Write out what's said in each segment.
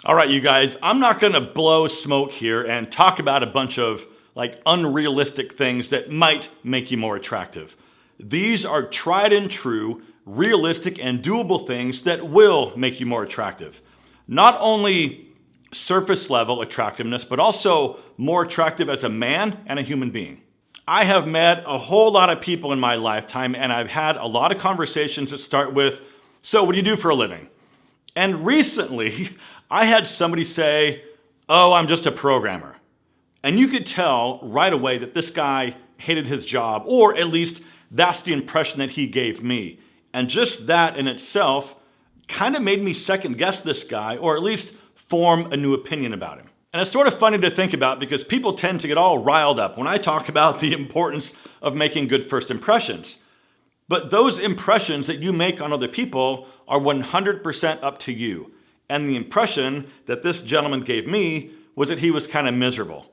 All right, you guys, I'm not gonna blow smoke here and talk about a bunch of unrealistic things that might make you more attractive. These are tried and true, realistic and doable things that will make you more attractive. Not only surface level attractiveness, but also more attractive as a man and a human being. I have met a whole lot of people in my lifetime, and I've had a lot of conversations that start with, "So what do you do for a living?" And recently, I had somebody say, "Oh, I'm just a programmer." And you could tell right away that this guy hated his job, or at least that's the impression that he gave me. And just that in itself kind of made me second guess this guy, or at least form a new opinion about him. And it's sort of funny to think about because people tend to get all riled up when I talk about the importance of making good first impressions. But those impressions that you make on other people are 100% up to you. And the impression that this gentleman gave me was that he was kind of miserable.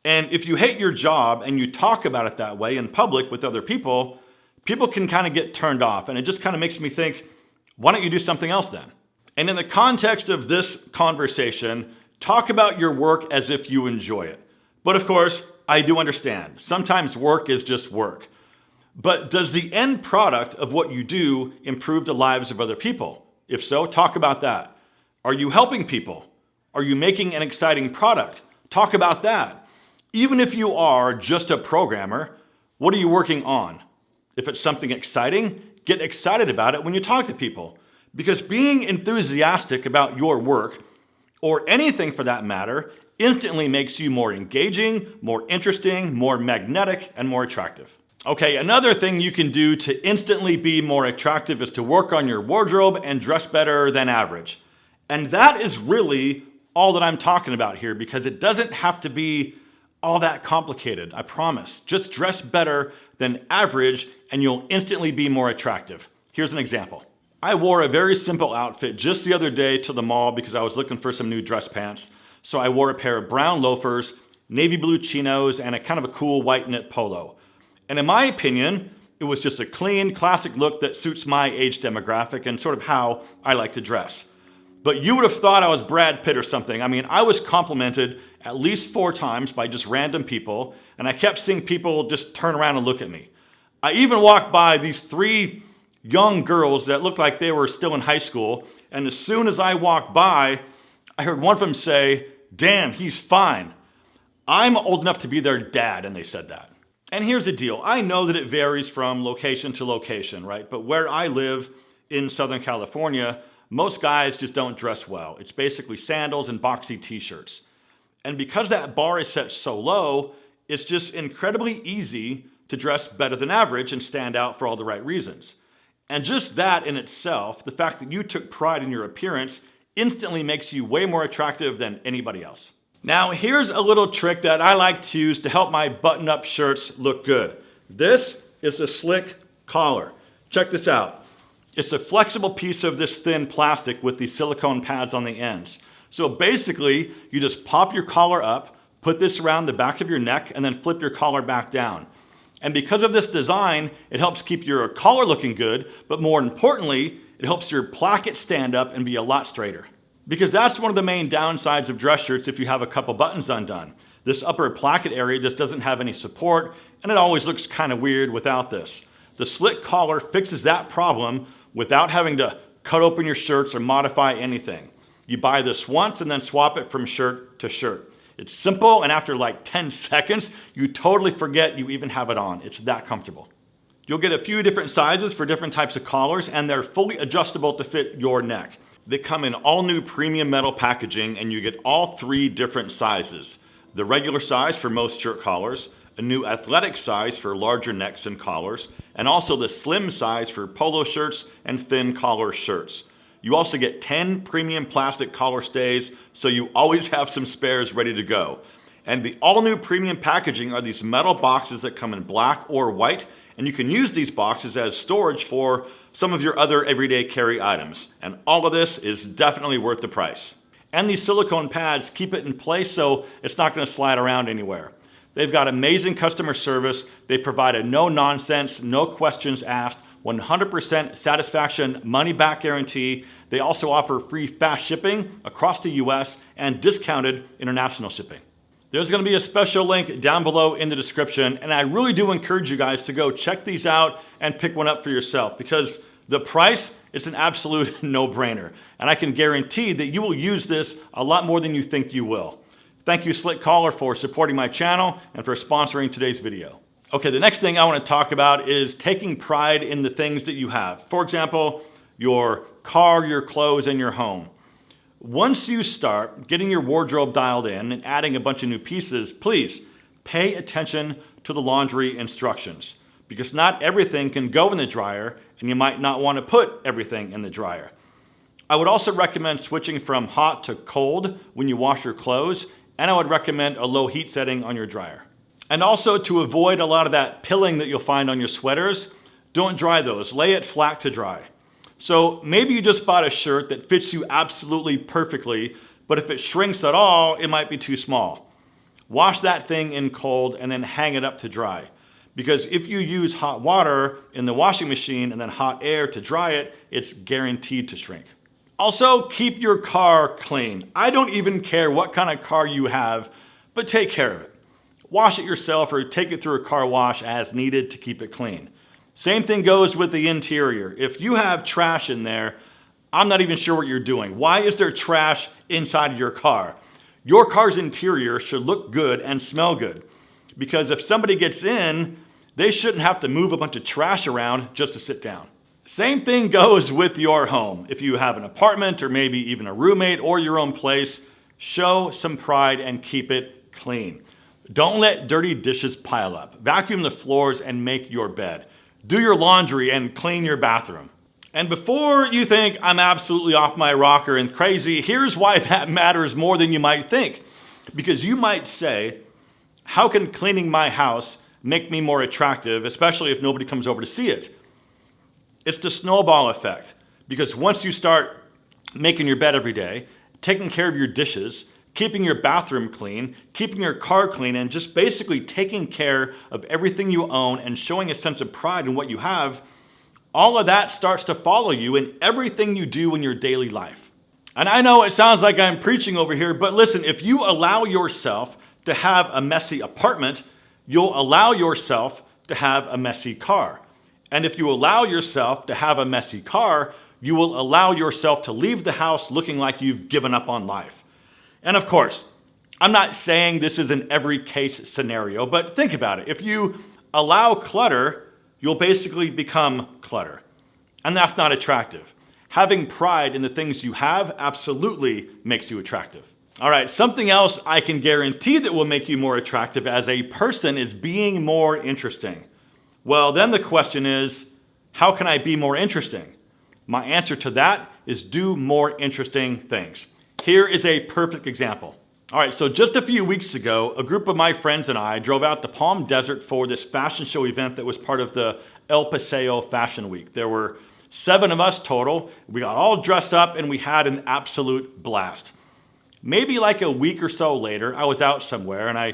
And if you hate your job and you talk about it that way in public with other people, people can kind of get turned off. And it just kind of makes me think, why don't you do something else then? And in the context of this conversation, talk about your work as if you enjoy it. But of course, I do understand. Sometimes work is just work. But does the end product of what you do improve the lives of other people? If so, talk about that. Are you helping people? Are you making an exciting product? Talk about that. Even if you are just a programmer, what are you working on? If it's something exciting, get excited about it when you talk to people. Because being enthusiastic about your work, or anything for that matter, instantly makes you more engaging, more interesting, more magnetic, and more attractive. Okay, another thing you can do to instantly be more attractive is to work on your wardrobe and dress better than average. And that is really all that I'm talking about here, because it doesn't have to be all that complicated, I promise. Just dress better than average and you'll instantly be more attractive. Here's an example. I wore a very simple outfit just the other day to the mall because I was looking for some new dress pants. So I wore a pair of brown loafers, navy blue chinos, and a kind of a cool white knit polo. And in my opinion, it was just a clean, classic look that suits my age demographic and sort of how I like to dress. But you would have thought I was Brad Pitt or something. I mean, I was complimented at least 4 times by just random people, and I kept seeing people just turn around and look at me. I even walked by these 3 young girls that looked like they were still in high school, and as soon as I walked by, I heard one of them say, "Damn, he's fine." I'm old enough to be their dad, and they said that. And here's the deal. I know that it varies from location to location, right? But where I live in Southern California, most guys just don't dress well. It's basically sandals and boxy t-shirts. And because that bar is set so low, it's just incredibly easy to dress better than average and stand out for all the right reasons. And just that in itself, the fact that you took pride in your appearance, instantly makes you way more attractive than anybody else. Now, here's a little trick that I like to use to help my button-up shirts look good. This is a slick collar. Check this out. It's a flexible piece of this thin plastic with these silicone pads on the ends. So basically, you just pop your collar up, put this around the back of your neck, and then flip your collar back down. And because of this design, it helps keep your collar looking good, but more importantly, it helps your placket stand up and be a lot straighter. Because that's one of the main downsides of dress shirts if you have a couple buttons undone. This upper placket area just doesn't have any support, and it always looks kind of weird without this. The slick collar fixes that problem without having to cut open your shirts or modify anything. You buy this once and then swap it from shirt to shirt. It's simple, and after like 10 seconds, you totally forget you even have it on. It's that comfortable. You'll get a few different sizes for different types of collars, and they're fully adjustable to fit your neck. They come in all new premium metal packaging, and you get all 3 different sizes. The regular size for most shirt collars, a new athletic size for larger necks and collars, and also the slim size for polo shirts and thin collar shirts. You also get 10 premium plastic collar stays, so you always have some spares ready to go. And the all new premium packaging are these metal boxes that come in black or white, and you can use these boxes as storage for some of your other everyday carry items. And all of this is definitely worth the price. And these silicone pads keep it in place so it's not going to slide around anywhere. They've got amazing customer service. They provide a no nonsense, no questions asked, 100% satisfaction money back guarantee. They also offer free fast shipping across the US and discounted international shipping. There's going to be a special link down below in the description, and I really do encourage you guys to go check these out and pick one up for yourself, because the price, it's an absolute no-brainer. And I can guarantee that you will use this a lot more than you think you will. Thank you, Slick Caller, for supporting my channel and for sponsoring today's video. Okay, the next thing I want to talk about is taking pride in the things that you have. For example, your car, your clothes, and your home. Once you start getting your wardrobe dialed in and adding a bunch of new pieces, please pay attention to the laundry instructions, because not everything can go in the dryer and you might not want to put everything in the dryer. I would also recommend switching from hot to cold when you wash your clothes, and I would recommend a low heat setting on your dryer. And also, to avoid a lot of that pilling that you'll find on your sweaters, don't dry those. Lay it flat to dry. So maybe you just bought a shirt that fits you absolutely perfectly, but if it shrinks at all, it might be too small. Wash that thing in cold and then hang it up to dry. Because if you use hot water in the washing machine and then hot air to dry it, it's guaranteed to shrink. Also, keep your car clean. I don't even care what kind of car you have, but take care of it. Wash it yourself or take it through a car wash as needed to keep it clean. Same thing goes with the interior. If you have trash in there, I'm not even sure what you're doing. Why is there trash inside of your car? Your car's interior should look good and smell good. Because if somebody gets in, they shouldn't have to move a bunch of trash around just to sit down. Same thing goes with your home. If you have an apartment or maybe even a roommate or your own place, show some pride and keep it clean. Don't let dirty dishes pile up. Vacuum the floors and make your bed. Do your laundry and clean your bathroom. And before you think I'm absolutely off my rocker and crazy, here's why that matters more than you might think. Because you might say, how can cleaning my house make me more attractive, especially if nobody comes over to see it? It's the snowball effect. Because once you start making your bed every day, taking care of your dishes, keeping your bathroom clean, keeping your car clean, and just basically taking care of everything you own and showing a sense of pride in what you have, all of that starts to follow you in everything you do in your daily life. And I know it sounds like I'm preaching over here, but listen, if you allow yourself to have a messy apartment, you'll allow yourself to have a messy car. And if you allow yourself to have a messy car, you will allow yourself to leave the house looking like you've given up on life. And of course, I'm not saying this is an every case scenario, but think about it. If you allow clutter, you'll basically become clutter. And that's not attractive. Having pride in the things you have absolutely makes you attractive. All right, something else I can guarantee that will make you more attractive as a person is being more interesting. Well, then the question is, how can I be more interesting? My answer to that is do more interesting things. Here is a perfect example. All right, so just a few weeks ago, a group of my friends and I drove out to Palm Desert for this fashion show event that was part of the El Paseo Fashion Week. There were 7 of us total. We got all dressed up and we had an absolute blast. Maybe like a week or so later, I was out somewhere and I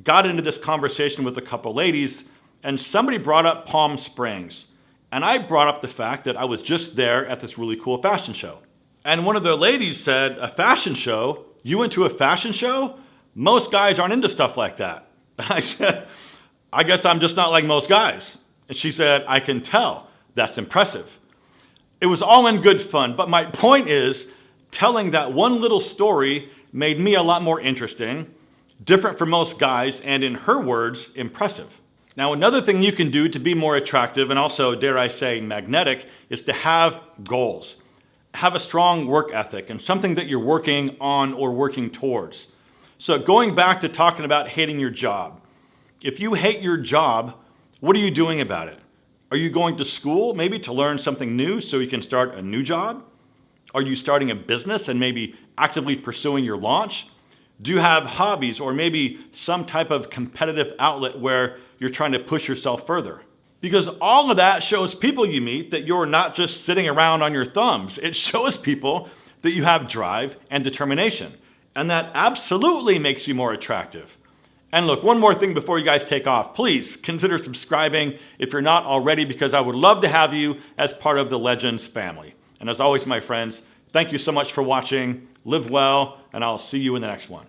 got into this conversation with a couple ladies, and somebody brought up Palm Springs. And I brought up the fact that I was just there at this really cool fashion show. And one of the ladies said, a fashion show? You went to a fashion show? Most guys aren't into stuff like that. I said, I guess I'm just not like most guys. And she said, I can tell. That's impressive. It was all in good fun, but my point is, telling that one little story made me a lot more interesting, different from most guys, and in her words, impressive. Now, another thing you can do to be more attractive and also, dare I say, magnetic, is to have goals. Have a strong work ethic and something that you're working on or working towards. So going back to talking about hating your job. If you hate your job, what are you doing about it? Are you going to school maybe to learn something new so you can start a new job? Are you starting a business and maybe actively pursuing your launch? Do you have hobbies or maybe some type of competitive outlet where you're trying to push yourself further? Because all of that shows people you meet that you're not just sitting around on your thumbs. It shows people that you have drive and determination. And that absolutely makes you more attractive. And look, one more thing before you guys take off. Please consider subscribing if you're not already, because I would love to have you as part of the Legends family. And as always, my friends, thank you so much for watching. Live well, and I'll see you in the next one.